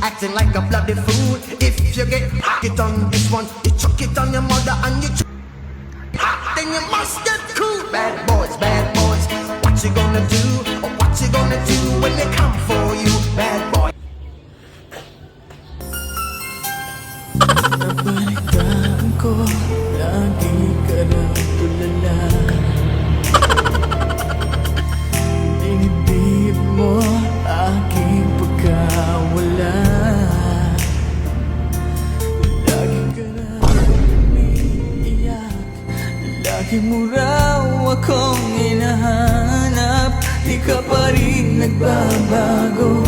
acting like a bloody fool. If you get it on this one, you chuck it on your mother and you then you must get cool. Bad boys, what you gonna do? Or what you gonna do when they come for you? Bad boy. Nabalitaan ko, lagi ka raw tulala. Dinibdib mo aking pagkawala. Lagi ka raw umiiyak, lagi mo raw akong hinahanap. Di ka pa rin nagbabago.